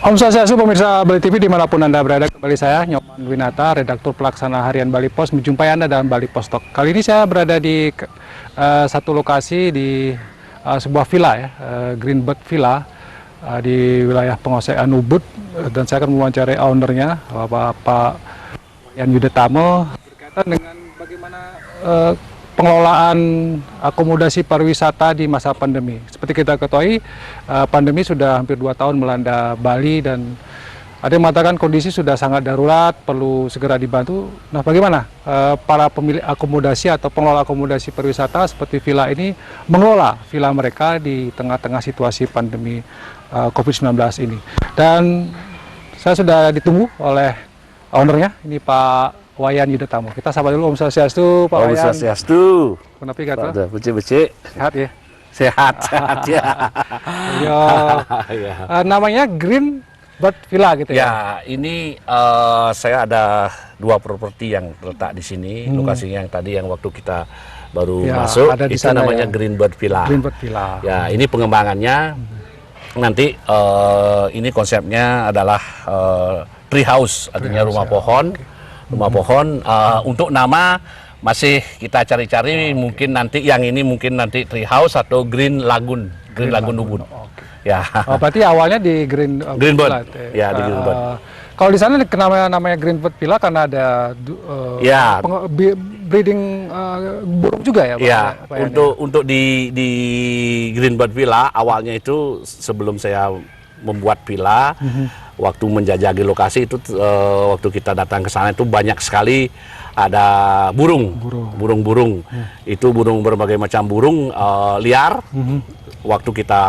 Om Swastiastu, pemirsa Bali TV dimanapun Anda berada, kembali saya Nyoman Winata, redaktur pelaksana harian Bali Pos, menjumpai Anda dalam Bali Pos Talk. Kali ini saya berada di satu lokasi di sebuah villa ya, Greenbird Villa di wilayah penguasaan Ubud, dan saya akan mewawancarai ownernya, Pak Wayan Yudetamo, berkaitan dengan bagaimana pengelolaan akomodasi pariwisata di masa pandemi. Seperti kita ketahui, pandemi sudah hampir 2 tahun melanda Bali dan ada yang mengatakan kondisi sudah sangat darurat, perlu segera dibantu. Nah, bagaimana para pemilik akomodasi atau pengelola akomodasi pariwisata seperti villa ini mengelola villa mereka di tengah-tengah situasi pandemi COVID-19 ini? Dan saya sudah ditunggu oleh ownernya, ini Pak Wayan Yudetamo. Kita sapa dulu. Om Swastiastu, Pak Wayan. Om Swastiastu. Kenapa kata? Ada becek-becek. Sehat ya? Sehat ya. Yo, namanya Greenbird Villa gitu ya? Ya, ini saya ada 2 properti yang terletak di sini. Lokasinya yang tadi yang waktu kita baru masuk, ada di itu sana namanya ya? Greenbird Villa. Greenbird Villa. Ya, ini pengembangannya nanti ini konsepnya adalah tree house, artinya rumah pohon. Rumah pohon, untuk nama masih kita cari-cari, mungkin nanti yang ini mungkin nanti tree house atau Green Lagoon Ubud. Okay. Ya. Oh, berarti awalnya di Greenbird. Ya, di Greenbird. Kalau di sana namanya Greenbird Villa karena ada breeding burung juga ya, Pak? Ya, Pak untuk di Greenbird Villa awalnya itu sebelum saya membuat villa, waktu menjajahi lokasi itu waktu kita datang ke sana itu banyak sekali ada burung-burung. Itu burung, berbagai macam burung liar. Waktu kita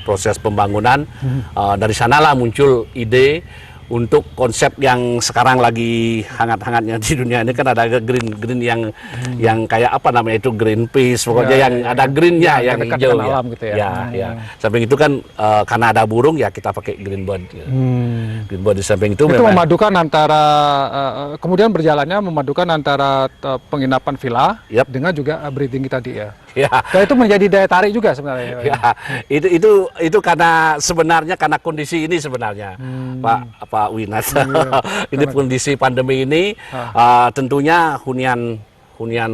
proses pembangunan, dari sanalah muncul ide untuk konsep yang sekarang lagi hangat-hangatnya di dunia ini, kan ada green yang kayak apa namanya itu, green peace, pokoknya yang ada greennya, yang hijau ya. Gitu ya. Ya. Samping itu kan karena ada burung ya kita pakai Greenbird. Greenbird di samping itu memang memadukan antara kemudian berjalannya memadukan antara penginapan villa dengan juga breeding tadi ya. Ya. Dan itu menjadi daya tarik juga sebenarnya. Ya, itu karena sebenarnya karena kondisi ini sebenarnya, Pak Winat. Ini kondisi pandemi ini, tentunya hunian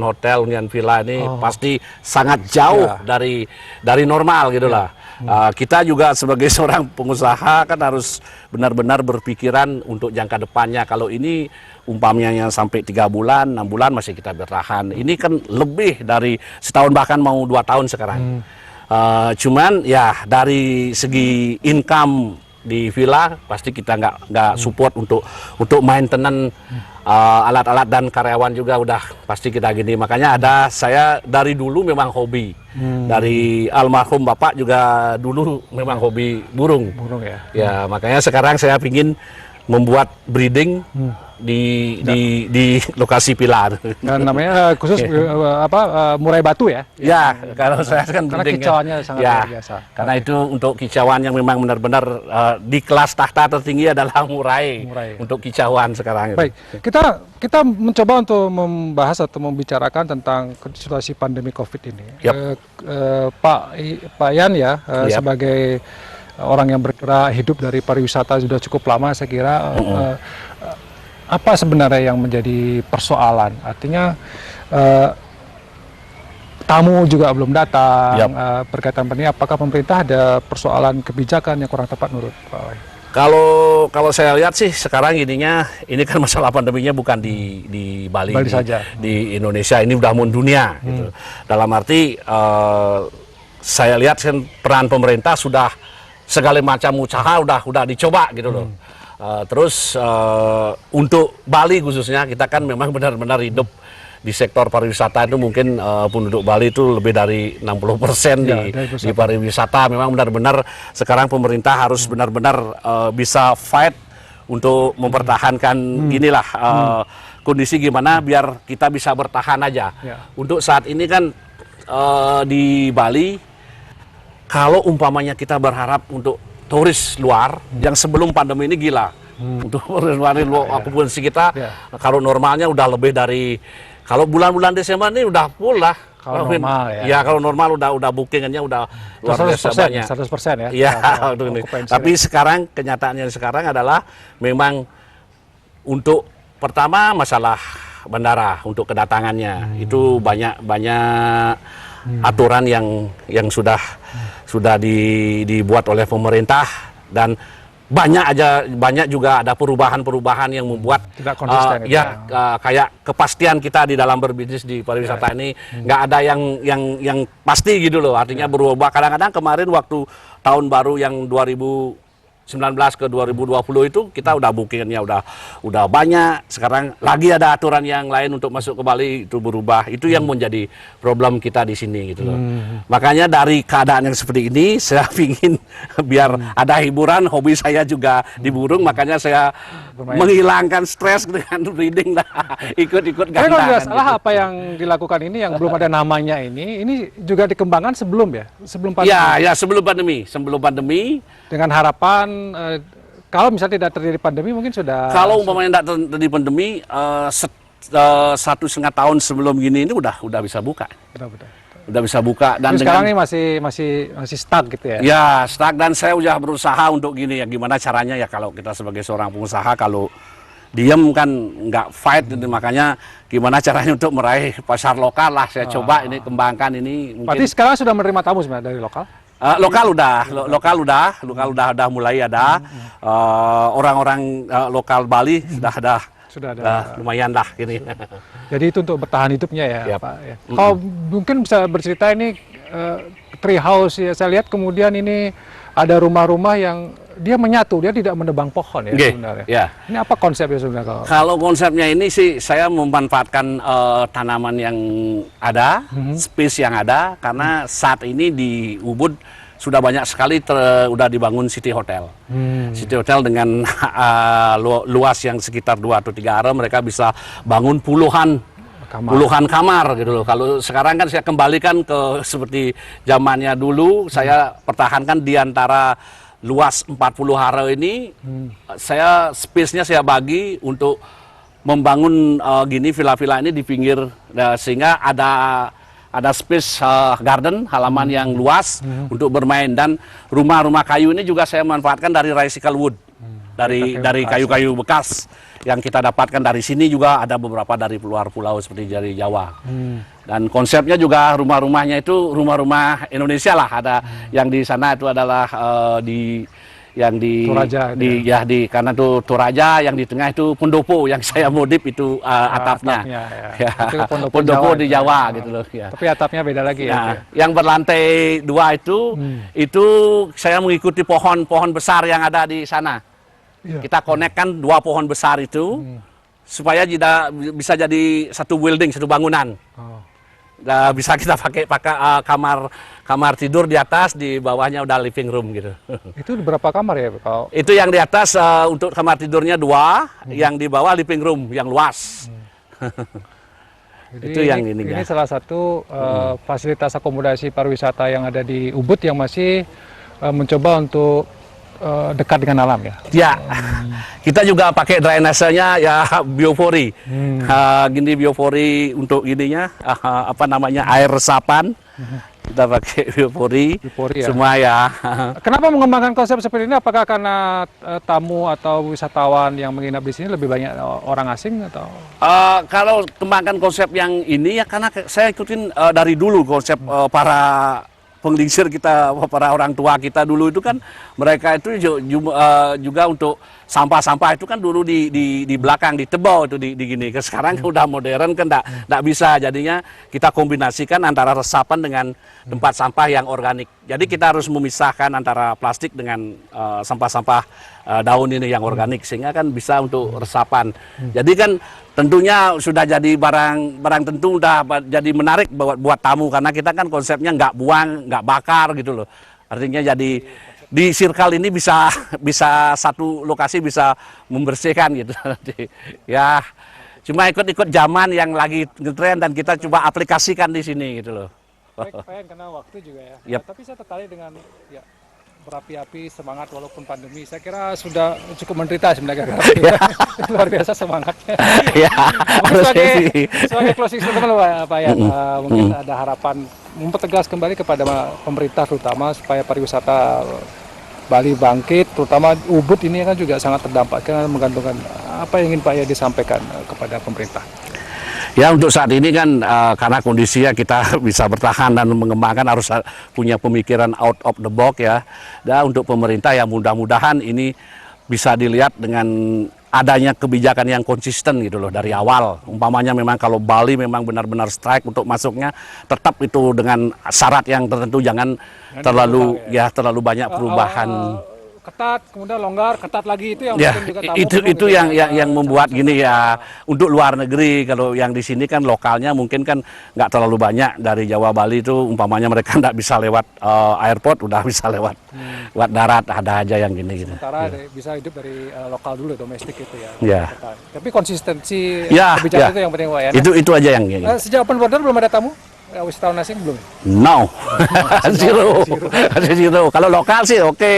hotel, hunian villa ini pasti sangat jauh dari normal gitulah. Kita juga sebagai seorang pengusaha kan harus benar-benar berpikiran untuk jangka depannya. Kalau ini umpamanya sampai 3 bulan, 6 bulan masih kita bertahan. Ini kan lebih dari setahun, bahkan mau 2 tahun sekarang. Cuman ya dari segi income di villa pasti kita nggak support untuk maintenance alat-alat, dan karyawan juga udah pasti kita gini. Makanya saya dari dulu memang hobi. Dari almarhum bapak juga dulu memang hobi burung ya. Ya, makanya sekarang saya pingin membuat breeding di lokasi pilar. Dan namanya khusus murai batu ya? Ya, kalau saya kan karena breeding kicauannya sangat luar biasa. Karena itu untuk kicauan yang memang benar-benar di kelas tahta tertinggi adalah murai. Untuk kicauan sekarang. Baik, kita mencoba untuk membahas atau membicarakan tentang situasi pandemi COVID ini. Pak Yan ya, sebagai orang yang bergerak hidup dari pariwisata sudah cukup lama, saya kira apa sebenarnya yang menjadi persoalan? Artinya tamu juga belum datang, berkaitan ini apakah pemerintah ada persoalan kebijakan yang kurang tepat menurut Pak Wayan? Kalau saya lihat sih sekarang ini kan masalah pandeminya bukan di Bali saja, di Indonesia, ini udah mendunia gitu. Dalam arti saya lihat kan peran pemerintah sudah segala macam usaha udah dicoba gitu loh. Terus untuk Bali khususnya, kita kan memang benar-benar hidup di sektor pariwisata itu, mungkin penduduk Bali itu lebih dari 60% di pariwisata. Memang benar-benar sekarang pemerintah harus benar-benar bisa fight untuk mempertahankan inilah kondisi gimana biar kita bisa bertahan aja. Untuk saat ini kan di Bali, kalau umpamanya kita berharap untuk turis luar yang sebelum pandemi ini gila, untuk okupansi kita kalau normalnya udah lebih dari, kalau bulan-bulan Desember ini udah full lah, Kalau normal ya. Ya kalau normal udah bookingannya udah luar biasa banyak. 100% ya. Iya, untuk ini. Tapi sekarang kenyataannya sekarang adalah memang untuk pertama masalah bandara untuk kedatangannya itu banyak aturan yang sudah dibuat oleh pemerintah, dan banyak juga ada perubahan yang membuat tidak konsisten kayak kepastian kita di dalam berbisnis di pariwisata ini nggak ada yang pasti gitu loh, artinya berubah kadang-kadang. Kemarin waktu tahun baru yang 2019 ke 2020 itu kita udah bookingnya udah banyak. Sekarang lagi ada aturan yang lain untuk masuk ke Bali itu berubah. Itu yang menjadi problem kita di sini gitu loh. Makanya dari keadaan yang seperti ini saya ingin biar ada hiburan. Hobi saya juga di burung, makanya saya menghilangkan stres dengan reading lah. Ikut-ikut gantangan. Tapi kalau nggak salah gitu. Apa yang dilakukan ini yang belum ada namanya ini juga dikembangkan sebelum pandemi. Ya sebelum pandemi. Dengan harapan kalau misalnya tidak terjadi pandemi mungkin sudah. Kalau umpamanya tidak terjadi pandemi, 1,5 tahun sebelum gini ini udah bisa buka. Udah bisa buka. Dan sekarang ini masih stuck gitu ya? Ya stuck, dan saya udah berusaha untuk gini ya, gimana caranya ya kalau kita sebagai seorang pengusaha kalau diem kan nggak fight, makanya gimana caranya untuk meraih pasar lokal lah. Saya coba ini kembangkan ini. Berarti sekarang sudah menerima tamu sebenarnya dari lokal? Lokal udah mulai ada orang-orang lokal Bali sudah ada lumayan lah gini. Jadi itu untuk bertahan hidupnya ya, Yap. Pak. Ya. Kalau mungkin bisa bercerita ini tree house ya, saya lihat kemudian ini ada rumah-rumah yang dia menyatu, dia tidak menebang pohon ya sebenarnya. Ya. Ini apa konsepnya sebenarnya? Kalau konsepnya ini sih saya memanfaatkan tanaman yang ada, space yang ada, karena saat ini di Ubud sudah banyak sekali udah dibangun city hotel. City hotel dengan luas yang sekitar 2 atau 3 area, mereka bisa bangun puluhan kamar gitu loh. Kalau sekarang kan saya kembalikan ke seperti zamannya dulu, saya pertahankan di antara luas 40 area ini, saya space-nya saya bagi untuk membangun gini villa-villa ini di pinggir, sehingga ada space garden, halaman yang luas untuk bermain, dan rumah-rumah kayu ini juga saya manfaatkan dari recycle wood, dari kayu-kayu bekas yang kita dapatkan dari sini, juga ada beberapa dari luar pulau seperti dari Jawa. Dan konsepnya juga rumah-rumahnya itu rumah-rumah Indonesia lah, ada yang di sana itu adalah di Toraja, karena itu Toraja, yang di tengah itu Pondopo yang saya modif itu atapnya. Ya. Pondopo di Jawa gitu loh. Ya. Tapi atapnya beda lagi ya. Yang berlantai 2 itu saya mengikuti pohon-pohon besar yang ada di sana. Kita konekkan 2 pohon besar itu supaya bisa jadi satu building, satu bangunan. Bisa kita pakai kamar tidur di atas, di bawahnya udah living room gitu. Itu berapa kamar ya Pak? Itu yang di atas untuk kamar tidurnya 2, yang di bawah living room yang luas. Jadi itu yang ini salah satu fasilitas akomodasi pariwisata yang ada di Ubud yang masih mencoba untuk dekat dengan alam ya. Ya, kita juga pakai drainasenya ya biopori. Gini biopori untuk ininya air resapan. Kita pakai biopori ya. Semua ya. Kenapa mengembangkan konsep seperti ini? Apakah karena tamu atau wisatawan yang menginap di sini lebih banyak orang asing atau? Kalau kembangkan konsep yang ini ya karena saya ikutin dari dulu konsep para penglingsir kita, para orang tua kita dulu itu kan mereka itu juga untuk sampah-sampah itu kan dulu di belakang ditebau itu di gini. Sekarang udah modern kan enggak bisa, jadinya kita kombinasikan antara resapan dengan tempat sampah yang organik. Jadi kita harus memisahkan antara plastik dengan sampah-sampah daun ini yang organik, sehingga kan bisa untuk resapan. Jadi kan tentunya sudah jadi barang tentu udah jadi menarik buat tamu, karena kita kan konsepnya nggak buang, nggak bakar gitu loh. Artinya jadi di circle ini bisa satu lokasi bisa membersihkan gitu. Ya cuma ikut zaman yang lagi ngetren dan kita coba aplikasikan di sini gitu loh. Baik, kena waktu juga ya. Yep. Tapi saya tertarik dengan berapi-api, semangat walaupun pandemi. Saya kira sudah cukup menderita sebenarnya. Luar biasa semangatnya. Ya, sebagai closing statement Pak Yan, mungkin ada harapan mempertegas kembali kepada pemerintah terutama supaya pariwisata Bali bangkit, terutama Ubud ini kan juga sangat terdampak karena menggantungkan apa yang ingin Pak Yan disampaikan kepada pemerintah. Ya, untuk saat ini kan karena kondisinya kita bisa bertahan dan mengembangkan harus punya pemikiran out of the box ya. Dan untuk pemerintah ya mudah-mudahan ini bisa dilihat dengan adanya kebijakan yang konsisten gitu loh dari awal. Umpamanya memang kalau Bali memang benar-benar strike untuk masuknya, tetap itu dengan syarat yang tertentu, jangan terlalu terlalu banyak perubahan. Ketat, kemudian longgar, ketat lagi itu yang Ya, mungkin juga itu yang membuat gini ya. Untuk luar negeri, kalau yang di sini kan lokalnya mungkin kan nggak terlalu banyak dari Jawa Bali itu, umpamanya mereka nggak bisa lewat airport, udah bisa lewat darat, ada aja yang gini gitu. Sementara bisa hidup dari lokal dulu, domestik itu ya. Ya. Tapi konsistensi Ya, kebijakan ya. itu yang penting Pak Yan. Itu aja yang gini. Sejak open border belum ada tamu? Wisatawan asing belum? No, zero. Kalau lokal sih oke.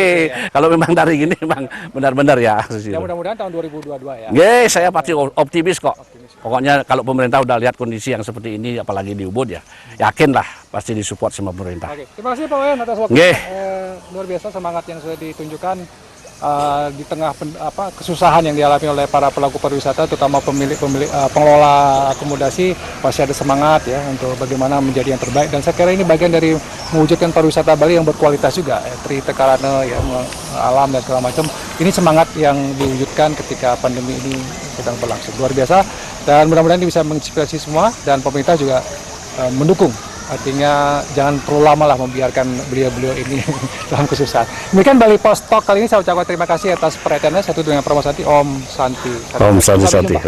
Kalau memang dari gini memang benar-benar ya. Ya mudah-mudahan tahun 2022 ya. Saya pasti optimis kok. Pokoknya kalau pemerintah udah lihat kondisi yang seperti ini, apalagi di Ubud ya, yakin lah pasti disupport sama pemerintah. Oke. Terima kasih Pak Yan atas waktu. Luar biasa semangat yang sudah ditunjukkan di tengah kesusahan yang dialami oleh para pelaku pariwisata, terutama pengelola akomodasi, pasti ada semangat ya untuk bagaimana menjadi yang terbaik. Dan saya kira ini bagian dari mewujudkan pariwisata Bali yang berkualitas juga, Tri Tekarana, ya, alam dan segala macam. Ini semangat yang diwujudkan ketika pandemi ini sedang berlangsung. Luar biasa, dan mudah-mudahan ini bisa menginspirasi semua, dan pemerintah juga mendukung. Artinya jangan terlalu lama lah membiarkan beliau-beliau ini dalam kesusahan. Demikian Bali Post Talk kali ini, saya ucapkan terima kasih atas perhatiannya. Satu dengan Pramosanti, Om Santi. Om Santi.